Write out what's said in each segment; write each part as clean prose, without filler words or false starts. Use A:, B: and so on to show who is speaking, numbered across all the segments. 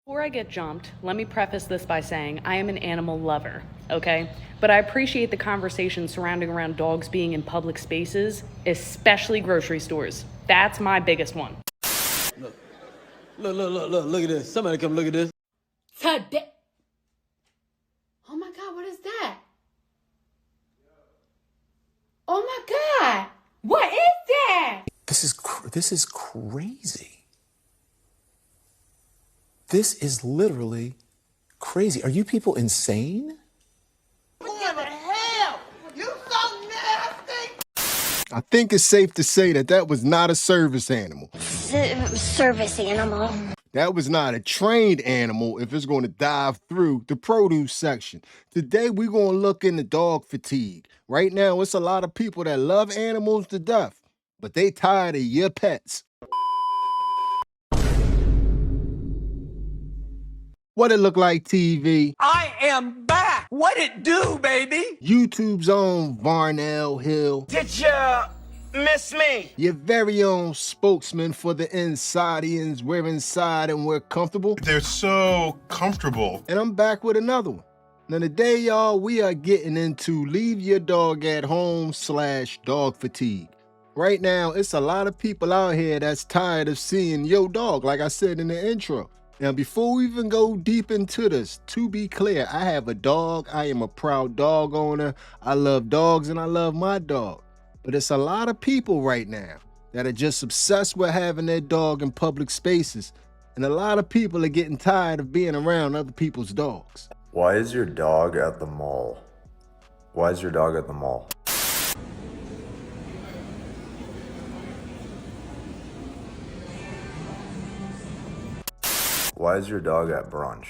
A: Before I get jumped, let me preface this by saying I am an animal lover, okay? But I appreciate the conversation surrounding around dogs being in public spaces, especially grocery stores. That's my biggest one.
B: Look at this. Somebody come look at this.
C: Today. Oh my God, what is that? Oh my God, what is that?
D: This is crazy. This is literally crazy. Are you people insane?
E: What the hell? You so nasty!
F: I think it's safe to say that was not a service animal.
G: Service animal.
F: That was not a trained animal if it's going to dive through the produce section. Today, we're going to look into dog fatigue. Right now, it's a lot of people that love animals to death, but they tired of your pets. What it look like, TV?
B: I am back. What it do, baby?
F: YouTube's own Varnell Hill.
B: Did ya miss me?
F: Your very own spokesman for the Insidians. We're inside and we're comfortable.
H: They're so comfortable.
F: And I'm back with another one. Now today, y'all, we are getting into leave your dog at home / dog fatigue. Right now, it's a lot of people out here that's tired of seeing your dog, like I said in the intro. Now, before we even go deep into this, to be clear, I have a dog. I am a proud dog owner. I love dogs and I love my dog. But it's a lot of people right now that are just obsessed with having their dog in public spaces. And a lot of people are getting tired of being around other people's dogs.
I: Why is your dog at the mall? Why is your dog at the mall? Why is your dog at brunch?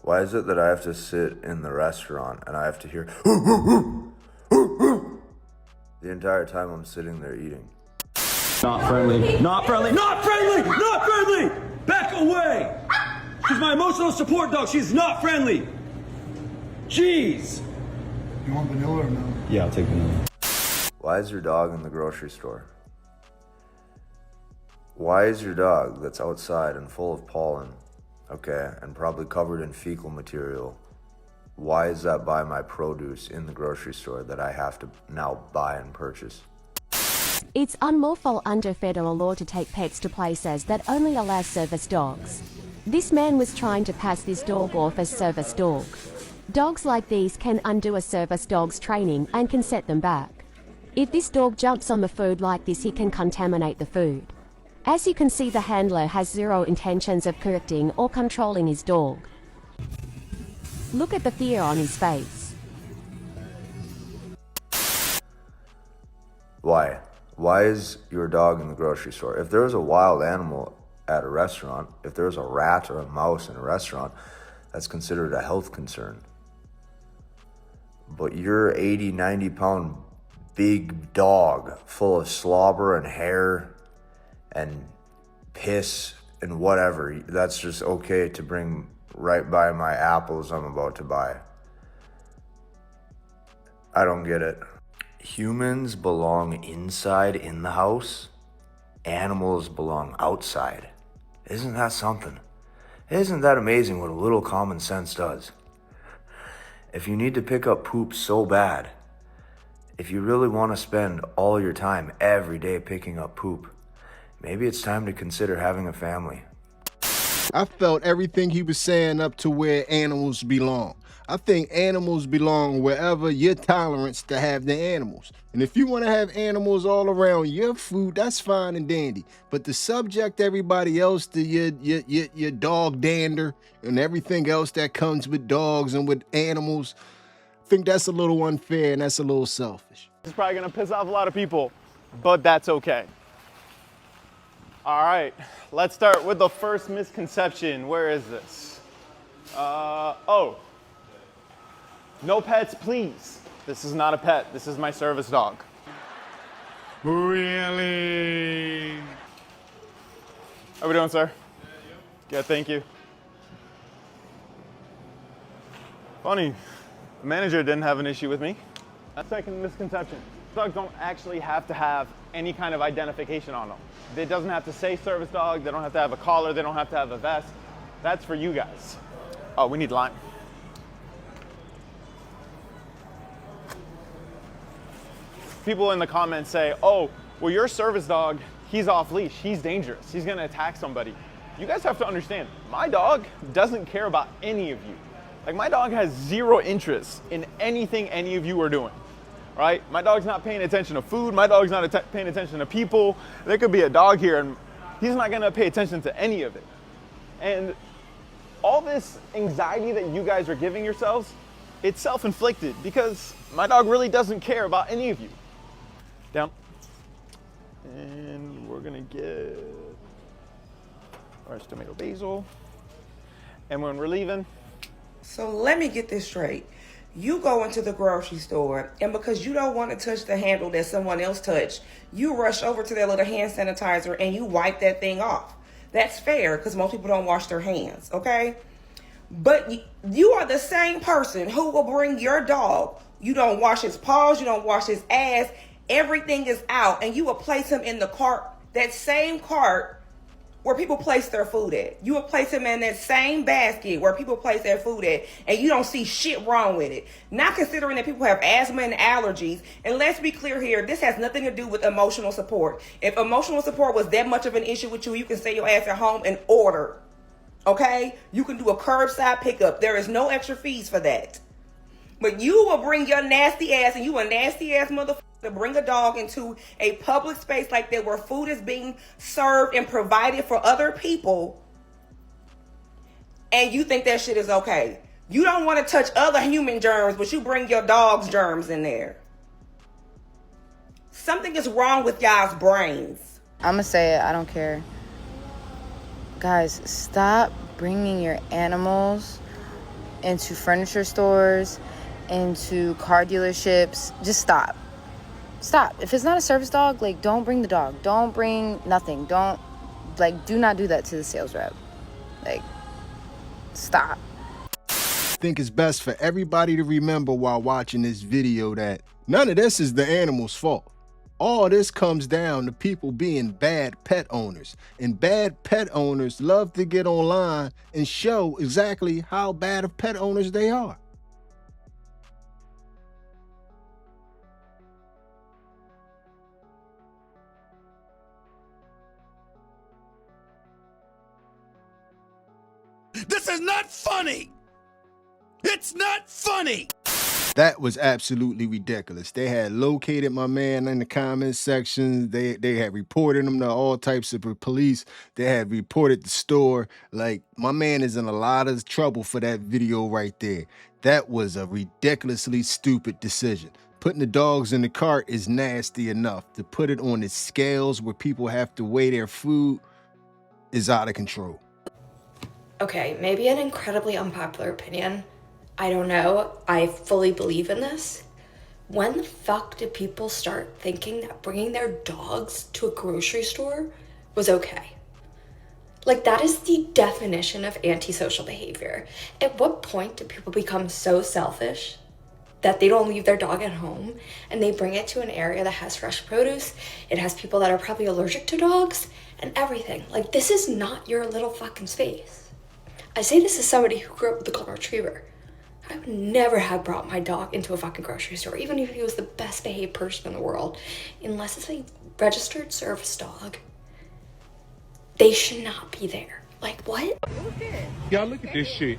I: Why is it that I have to sit in the restaurant and I have to hear the entire time I'm sitting there eating?
J: Not friendly. Not friendly. Not friendly. Not friendly. Back away. She's my emotional support dog. She's not friendly. Jeez.
K: You want vanilla or no?
J: Yeah, I'll take vanilla.
I: Why is your dog in the grocery store? Why is your dog that's outside and full of pollen, okay, and probably covered in fecal material, why is that by my produce in the grocery store that I have to now buy and purchase?
L: It's unlawful under federal law to take pets to places that only allow service dogs. This man was trying to pass this dog off as service dog. Dogs like these can undo a service dog's training and can set them back. If this dog jumps on the food like this, he can contaminate the food. As you can see, the handler has zero intentions of correcting or controlling his dog. Look at the fear on his face.
I: Why? Why is your dog in the grocery store? If there's a wild animal at a restaurant, if there's a rat or a mouse in a restaurant, that's considered a health concern. But your 80, 90-pound big dog full of slobber and hair and piss and whatever, that's just okay to bring right by my apples I'm about to buy. I don't get it. Humans belong inside in the house. Animals belong outside. Isn't that something? Isn't that amazing what a little common sense does? If you need to pick up poop so bad, if you really want to spend all your time every day picking up poop, maybe it's time to consider having a family.
F: I felt everything he was saying up to where animals belong. I think animals belong wherever your tolerance to have the animals. And if you want to have animals all around your food, that's fine and dandy. But to subject everybody else to your dog dander and everything else that comes with dogs and with animals, I think that's a little unfair and that's a little selfish.
M: It's probably gonna piss off a lot of people, but that's okay. All right, let's start with the first misconception. Where is this? Oh. No pets, please. This is not a pet. This is my service dog.
H: Really?
M: How we doing, sir? Good, thank you. Funny, the manager didn't have an issue with me. Second misconception. Dogs don't actually have to have any kind of identification on them. It doesn't have to say service dog. They don't have to have a collar. They don't have to have a vest. That's for you guys. Oh, we need lime. People in the comments say, oh, well, your service dog, he's off leash, he's dangerous, he's gonna attack somebody. You guys have to understand, my dog doesn't care about any of you. Like, my dog has zero interest in anything any of you are doing, right? My dog's not paying attention to food, my dog's not paying attention to people. There could be a dog here and he's not gonna pay attention to any of it. And all this anxiety that you guys are giving yourselves, it's self-inflicted because my dog really doesn't care about any of you. Down. And we're gonna get our tomato basil. And when we're leaving.
E: So let me get this straight. You go into the grocery store, and because you don't want to touch the handle that someone else touched, you rush over to their little hand sanitizer and you wipe that thing off. That's fair because most people don't wash their hands, okay? But you are the same person who will bring your dog. You don't wash his paws, you don't wash his ass. Everything is out, and you will place him in the cart, that same cart where people place their food at. You will place him in that same basket where people place their food at, and you don't see shit wrong with it. Not considering that people have asthma and allergies. And let's be clear here, this has nothing to do with emotional support. If emotional support was that much of an issue with you, you can stay your ass at home and order. Okay? You can do a curbside pickup. There is no extra fees for that. But you will bring your nasty ass, and you a nasty ass motherfucker, to bring a dog into a public space like that where food is being served and provided for other people, and you think that shit is okay. You don't want to touch other human germs, but you bring your dog's germs in there. Something is wrong with y'all's brains.
N: I'm gonna say it, I don't care. Guys, stop bringing your animals into furniture stores, into car dealerships. Just stop. Stop. If it's not a service dog, like, don't bring the dog. Don't bring nothing. Don't, like, do not do that to the sales rep. Like, stop.
F: I think it's best for everybody to remember while watching this video that none of this is the animal's fault. All this comes down to people being bad pet owners. And bad pet owners love to get online and show exactly how bad of pet owners they are.
B: This is not funny! It's not funny!
F: That was absolutely ridiculous. They had located my man in the comment section. They had reported him to all types of police. They had reported the store. Like, my man is in a lot of trouble for that video right there. That was a ridiculously stupid decision. Putting the dogs in the cart is nasty enough. To put it on the scales where people have to weigh their food is out of control.
O: Okay, maybe an incredibly unpopular opinion. I don't know. I fully believe in this. When the fuck did people start thinking that bringing their dogs to a grocery store was okay? Like, that is the definition of antisocial behavior. At what point do people become so selfish that they don't leave their dog at home and they bring it to an area that has fresh produce? It has people that are probably allergic to dogs and everything. Like, this is not your little fucking space. I say this as somebody who grew up with a golden retriever. I would never have brought my dog into a fucking grocery store, even if he was the best behaved person in the world, unless it's a registered service dog. They should not be there. Like, what?
H: Y'all look at this shit.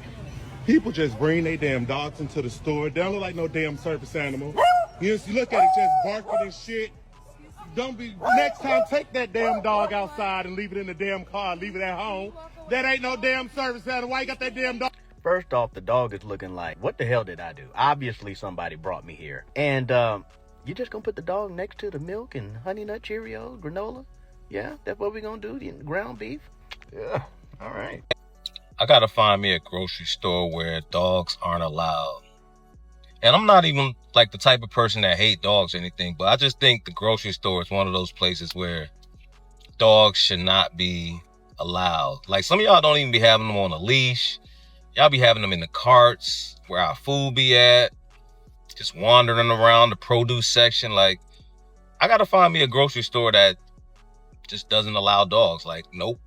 H: People just bring their damn dogs into the store. They don't look like no damn service animal. You look at it just barking and shit. Don't be, next time, take that damn dog outside and leave it in the damn car, leave it at home. That ain't no damn service animal. Why you got that damn dog?
P: First off, the dog is looking like, what the hell did I do? Obviously, somebody brought me here. And you just gonna put the dog next to the milk and Honey Nut Cheerios, granola? Yeah, that's what we gonna do? The ground beef? Yeah, all right.
Q: I gotta find me a grocery store where dogs aren't allowed. And I'm not even like the type of person that hate dogs or anything, but I just think the grocery store is one of those places where dogs should not be allowed. Like, some of y'all don't even be having them on a leash. Y'all be having them in the carts where our food be at, just wandering around the produce section. Like, I gotta find me a grocery store that just doesn't allow dogs. Like, nope.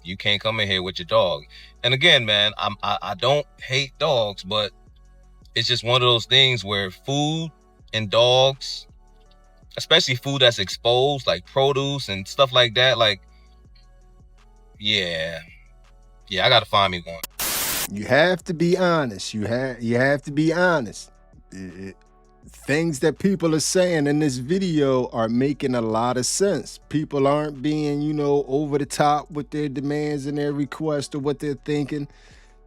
Q: You can't come in here with your dog. And again, man, I don't hate dogs, but it's just one of those things where food and dogs, especially food that's exposed, like produce and stuff like that, like, yeah, I gotta find me one.
F: You have to be honest. You have to be honest. Things that people are saying in this video are making a lot of sense. People aren't being, you know, over the top with their demands and their requests or what they're thinking.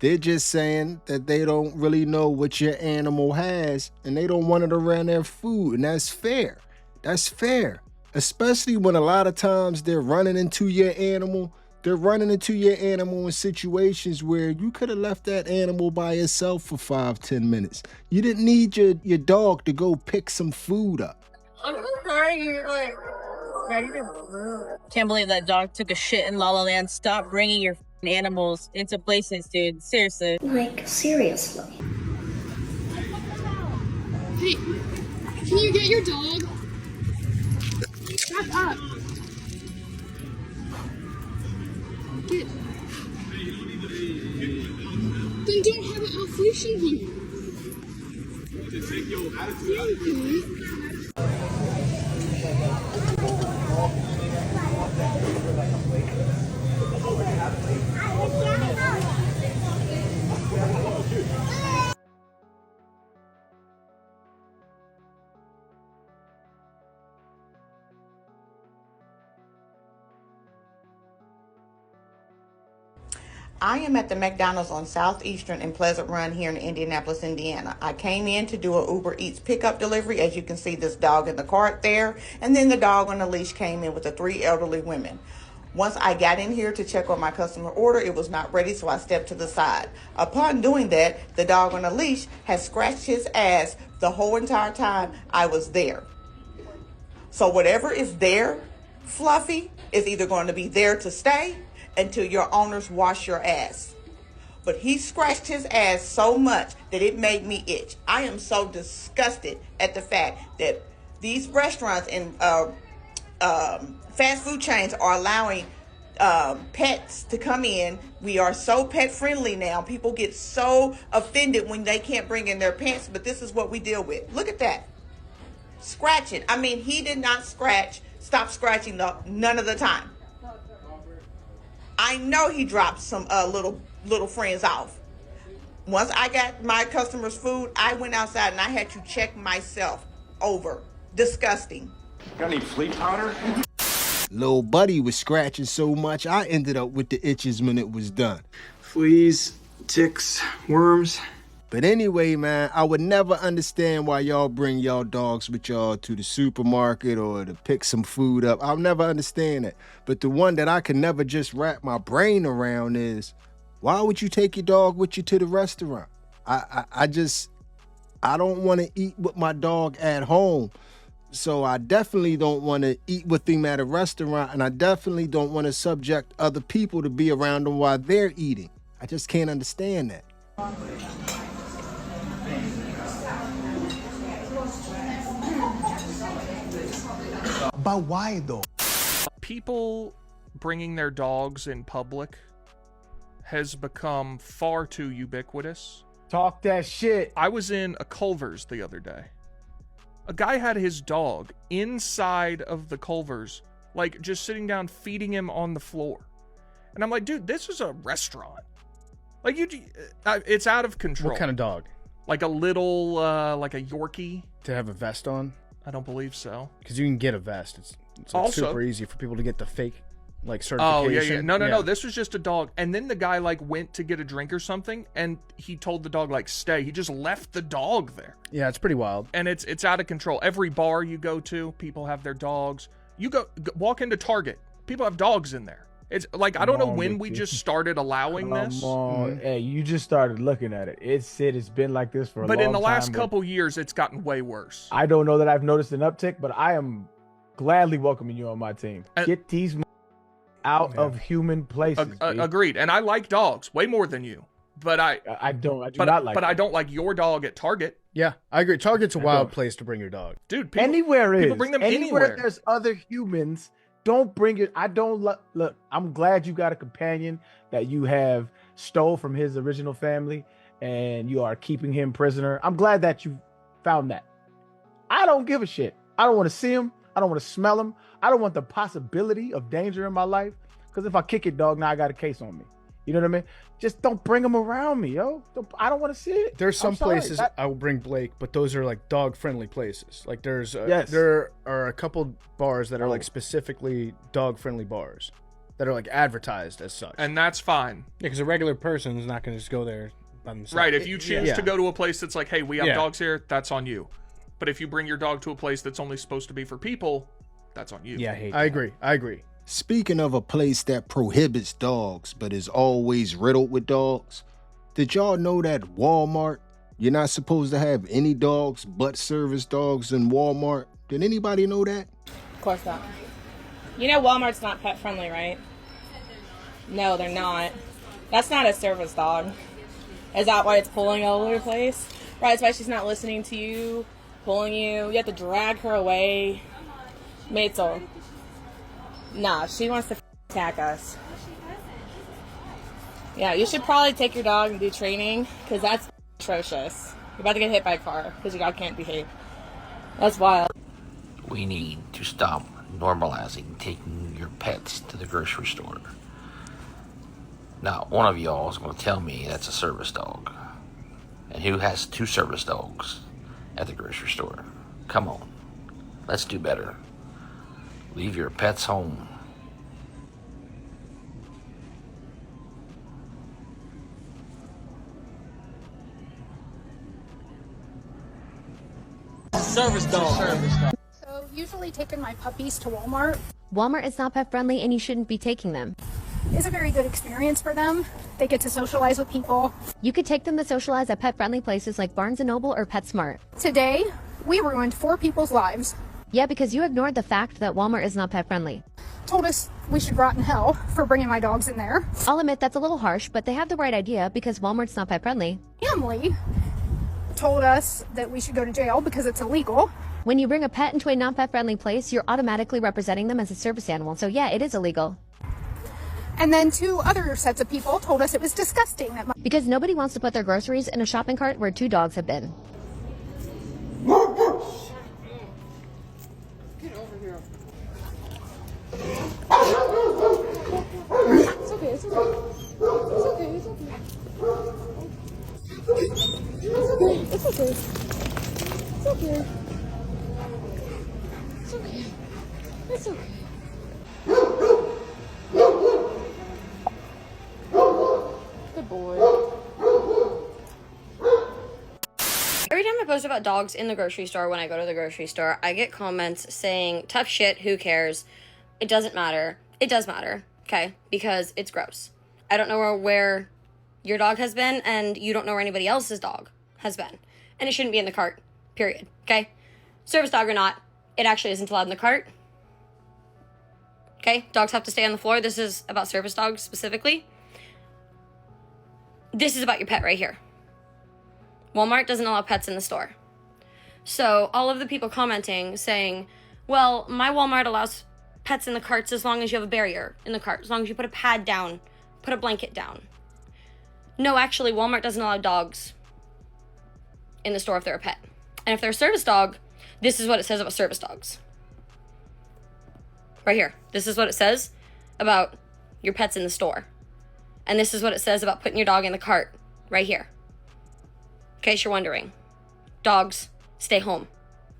F: They're just saying that they don't really know what your animal has and they don't want it around their food. And that's fair. That's fair. Especially when a lot of times they're running into your animal. They're running into your animal in situations where you could have left that animal by itself for 5-10 minutes. You didn't need your dog to go pick some food up.
R: I'm sorry. Can't believe that dog took a shit in La La Land. Stop bringing your animals into places, dude. Seriously.
G: Like, seriously.
C: Hey, can you get your dog? Shut up. Get. Then don't have it off leash in here.
S: I am at the McDonald's on Southeastern and Pleasant Run here in Indianapolis, Indiana. I came in to do an Uber Eats pickup delivery. As you can see, this dog in the cart there. And then the dog on the leash came in with the 3 elderly women. Once I got in here to check on my customer order, it was not ready, so I stepped to the side. Upon doing that, the dog on the leash has scratched his ass the whole entire time I was there. So whatever is there, Fluffy, is either going to be there to stay until your owners wash your ass. But he scratched his ass so much that it made me itch. I am so disgusted at the fact that these restaurants and fast food chains are allowing pets to come in. We are so pet friendly now. People get so offended when they can't bring in their pets, but this is what we deal with. Look at that. Scratching. I mean, he did not stop scratching none of the time. I know he dropped some little friends off. Once I got my customers' food, I went outside and I had to check myself over. Disgusting.
T: Got any flea powder?
F: Little buddy was scratching so much, I ended up with the itches when it was done.
T: Fleas, ticks, worms.
F: But anyway, man, I would never understand why y'all bring y'all dogs with y'all to the supermarket or to pick some food up. I'll never understand that. But the one that I can never just wrap my brain around is, why would you take your dog with you to the restaurant? I don't want to eat with my dog at home. So I definitely don't want to eat with him at a restaurant, and I definitely don't want to subject other people to be around them while they're eating. I just can't understand that.
U: But why though?
V: People bringing their dogs in public has become far too ubiquitous.
K: Talk that shit.
V: I was in a Culver's the other day. A guy had his dog inside of the Culver's, like just sitting down, feeding him on the floor. And I'm like, dude, this is a restaurant. Like it's out of control.
W: What kind of dog?
V: Like a little, like a Yorkie.
W: To have a vest on?
V: I don't believe so.
W: Because you can get a vest. It's like
V: also
W: super easy for people to get the fake, like, certification.
V: Oh, yeah. No. This was just a dog. And then the guy, like, went to get a drink or something, and he told the dog, like, stay. He just left the dog there.
W: Yeah, it's pretty wild.
V: And it's out of control. Every bar you go to, people have their dogs. You walk into Target, people have dogs in there. It's like, I don't know when we just started allowing this.
K: Come on. Hey, you just started looking at it. It's been like this for a long time.
V: But in the last couple years, it's gotten way worse.
K: I don't know that I've noticed an uptick, but I am gladly welcoming you on my team. Get these out of human places.
V: Agreed. And I like dogs way more than you. But I do not like. But I don't like your dog at Target.
W: Yeah, I agree. Target's a wild place to bring your dog.
V: Dude,
K: people bring them
V: anywhere.
K: There's other humans. don't bring it. I don't look. I'm glad you got a companion that you have stole from his original family, and you are keeping him prisoner. I'm glad that you found that. I don't give a shit. I don't want to see him. I don't want to smell him. I don't want the possibility of danger in my life. Because if I kick it, dog, now I got a case on me. You know what I mean? Just don't bring him around me, yo. I don't want to see it.
W: There's some places I will bring Blake, but those are like dog-friendly places. Like there's
K: Yes.
W: there are a couple bars that are like specifically dog-friendly bars that are like advertised as such.
V: And that's fine.
W: Yeah, because a regular person is not going to just go there by themselves.
V: Right, if you choose to go to a place that's like, hey, we have
W: Yeah.
V: dogs here, that's on you. But if you bring your dog to a place that's only supposed to be for people, that's on you.
W: Yeah, I agree.
F: Speaking of a place that prohibits dogs but is always riddled with dogs, did y'all know that Walmart, you're not supposed to have any dogs but service dogs in Walmart? Did anybody know that?
A: Of course not. You know Walmart's not pet friendly, right? No, they're not. That's not a service dog. Is that why it's pulling all over the place? Right, that's why she's not listening to you, pulling you. You have to drag her away. Maisel. Nah, she wants to attack us. Yeah, you should probably take your dog and do training, because that's atrocious. You're about to get hit by a car because your dog can't behave. That's wild.
D: We need to stop normalizing taking your pets to the grocery store. Now, one of y'all is going to tell me that's a service dog. And who has 2 service dogs at the grocery store? Come on. Let's do better. Leave your pets home.
A: Service dog.
C: So usually taking my puppies to Walmart
L: Walmart is not pet friendly and you shouldn't be taking them.
C: is a very good experience for them. They get to socialize with people.
L: You could take them to socialize at pet friendly places like Barnes & Noble or PetSmart.
C: Today, we ruined 4 people's lives.
L: Yeah, because you ignored the fact that Walmart is not pet friendly.
C: Told us we should rot in hell for bringing my dogs in there.
L: I'll admit that's a little harsh, but they have the right idea because Walmart's not pet friendly.
C: Emily told us that we should go to jail because it's illegal.
L: When you bring a pet into a non-pet friendly place, you're automatically representing them as a service animal. So yeah, it is illegal.
C: And then 2 other sets of people told us it was disgusting.
L: Because nobody wants to put their groceries in a shopping cart where 2 dogs have been.
A: Get over here.
C: It's okay, it's okay. It's okay, it's okay. It's okay, it's okay. It's okay. It's okay. It's okay. Good boy.
O: Every time I post about dogs in the grocery store when I go to the grocery store, I get comments saying, tough shit, who cares? It doesn't matter. It does matter, okay? Because it's gross. I don't know where your dog has been, and you don't know where anybody else's dog has been. And it shouldn't be in the cart, period, okay? Service dog or not, it actually isn't allowed in the cart. Okay, dogs have to stay on the floor. This is about service dogs specifically. This is about your pet right here. Walmart doesn't allow pets in the store. So all of the people commenting saying, well, my Walmart allows pets in the carts as long as you have a barrier in the cart, as long as you put a pad down, put a blanket down. No, actually, Walmart doesn't allow dogs in the store if they're a pet. And if they're a service dog, this is what it says about service dogs. Right here. This is what it says about your pets in the store. And this is what it says about putting your dog in the cart. Right here. In case you're wondering. Dogs, stay home.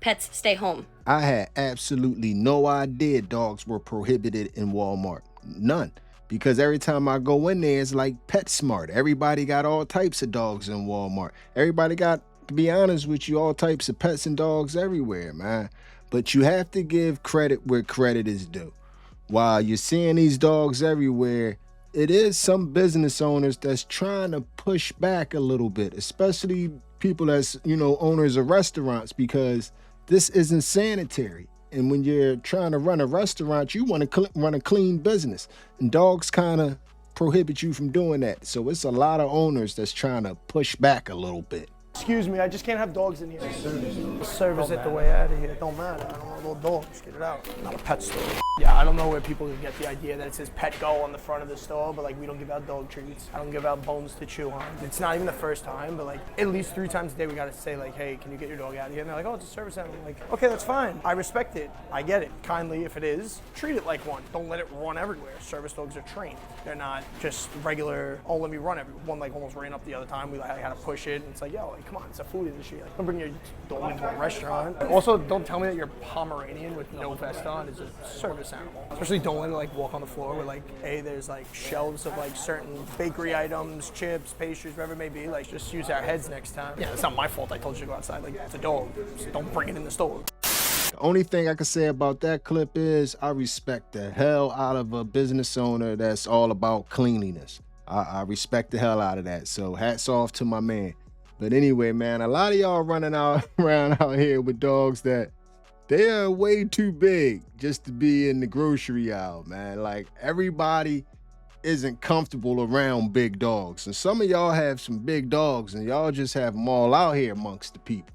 O: Pets, stay home.
F: I had absolutely no idea dogs were prohibited in Walmart. None. Because every time I go in there, it's like PetSmart. Everybody got all types of dogs in Walmart. Everybody got, to be honest with you, all types of pets and dogs everywhere, man. But you have to give credit where credit is due. While you're seeing these dogs everywhere, it is some business owners that's trying to push back a little bit, especially people that's, owners of restaurants, because this isn't sanitary. And when you're trying to run a restaurant, you want to run a clean business. And dogs kind of prohibit you from doing that. So it's a lot of owners that's trying to push back a little bit.
U: Excuse me, I just can't have dogs in here. Service it the way out of here. It don't matter. I don't want little dogs. Get it out. Not a pet store. Yeah, I don't know where people get the idea that it says pet go on the front of the store, but like we don't give out dog treats. I don't give out bones to chew on. It's not even the first time, but like at least 3 times a day we gotta say like, hey, can you get your dog out of here? And they're like, oh, it's a service animal. I'm like, okay, that's fine. I respect it. I get it. Kindly, if it is, treat it like one. Don't let it run everywhere. Service dogs are trained. They're not just regular, oh, let me run everywhere. One like almost ran up the other time. I had to push it. And it's like, yo, like, come on, it's a food industry. Like, don't bring your dog into a restaurant. Also, don't tell me that your Pomeranian with no vest on is a service animal. Especially don't let it like walk on the floor where like, hey, there's like shelves of like certain bakery items, chips, pastries, whatever it may be. Like, just use our heads next time. Yeah, it's not my fault I told you to go outside. Like, it's a dog. So don't bring it in the store.
F: The only thing I can say about that clip is I respect the hell out of a business owner that's all about cleanliness. I respect the hell out of that. So hats off to my man. But anyway, man, a lot of y'all running around out here with dogs that they are way too big just to be in the grocery aisle, man. Like, everybody isn't comfortable around big dogs. And some of y'all have some big dogs and y'all just have them all out here amongst the people.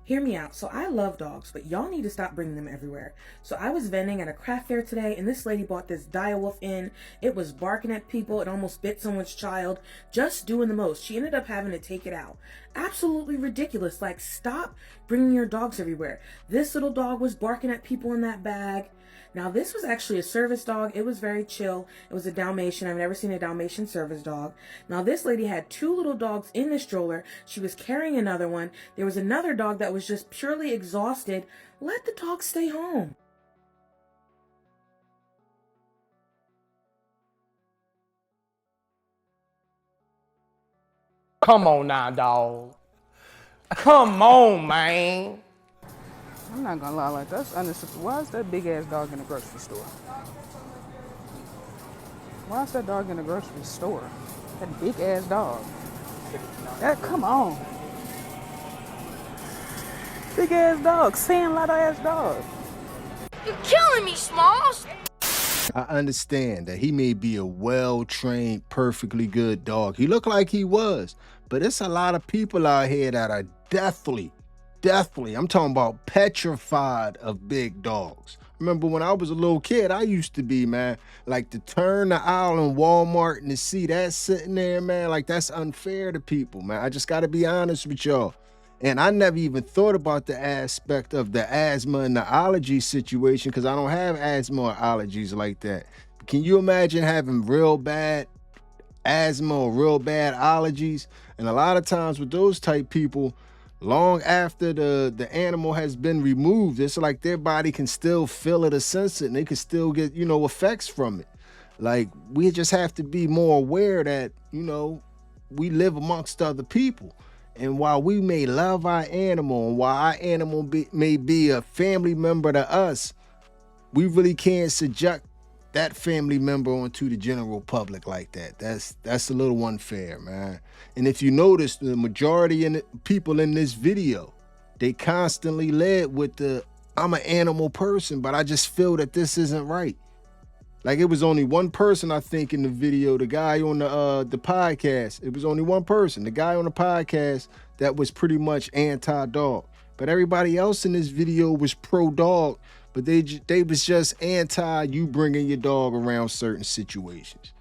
E: Hear me out. So I love dogs, but y'all need to stop bringing them everywhere. So I was vending at a craft fair today, and this lady bought this direwolf in. It was barking at people. It almost bit someone's child. Just doing the most. She ended up having to take it out. Absolutely ridiculous. Like, stop bringing your dogs everywhere. This little dog was barking at people in that bag. Now, this was actually a service dog. It was very chill. It was a Dalmatian. I've never seen a Dalmatian service dog. Now, this lady had 2 little dogs in the stroller. She was carrying another one. There was another dog that was just purely exhausted. Let the dog stay home.
U: Come on now, dog. Come on, man.
I: I'm not gonna lie, like that's unacceptable. Why is that big ass dog in the grocery store? Why is that dog in the grocery store? That big ass dog. Come on. Big ass dog, sandlot ass dog.
C: You're killing me, Smalls.
F: I understand that he may be a well-trained, perfectly good dog. He looked like he was, but it's a lot of people out here that are definitely, I'm talking about petrified of big dogs. Remember when I was a little kid, I used to be, man, like to turn the aisle in Walmart and to see that sitting there, man, like that's unfair to people, man. I just got to be honest with y'all. And I never even thought about the aspect of the asthma and the allergy situation because I don't have asthma or allergies like that. Can you imagine having real bad asthma or real bad allergies? And a lot of times with those type people, long after the animal has been removed, it's like their body can still feel it or sense it, and they can still get, you know, effects from it. Like, we just have to be more aware that, you know, we live amongst other people. And while we may love our animal, and while our animal may be a family member to us, we really can't subject that family member onto the general public like that. That's a little unfair, man. And if you notice, the majority of the people in this video, they constantly led with the, I'm an animal person, but I just feel that this isn't right. Like, it was only one person, I think, in the video, the guy on the podcast. It was only one person, the guy on the podcast that was pretty much anti-dog. But everybody else in this video was pro-dog, but they was just anti you bringing your dog around certain situations.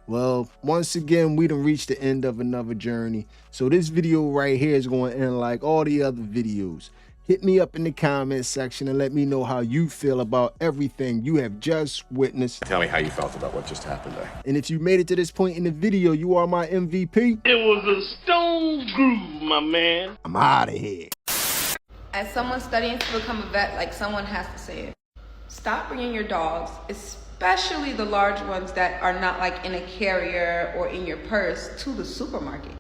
F: Well, once again, we done reached the end of another journey. So this video right here is going to end like all the other videos. Hit me up in the comment section and let me know how you feel about everything you have just witnessed.
J: Tell me how you felt about what just happened there.
F: And if you made it to this point in the video, you are my MVP.
M: It was a stone groove, my man.
F: I'm out of here.
X: As someone studying to become a vet, like, someone has to say it. Stop bringing your dogs, especially the large ones that are not like in a carrier or in your purse, to the supermarket.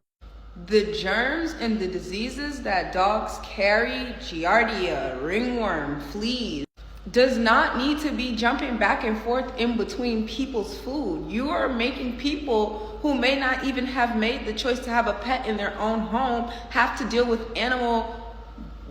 X: The germs and the diseases that dogs carry, giardia, ringworm, fleas, does not need to be jumping back and forth in between people's food. You are making people who may not even have made the choice to have a pet in their own home have to deal with animal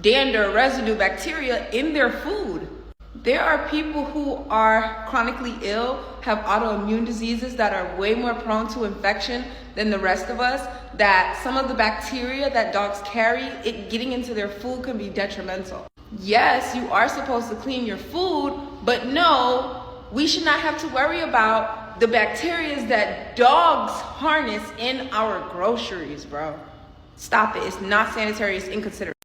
X: dander, residue, bacteria in their food. There are people who are chronically ill, have autoimmune diseases that are way more prone to infection than the rest of us, that some of the bacteria that dogs carry, it getting into their food can be detrimental. Yes, you are supposed to clean your food, but no, we should not have to worry about the bacteria that dogs harness in our groceries, bro. Stop it. It's not sanitary. It's inconsiderate.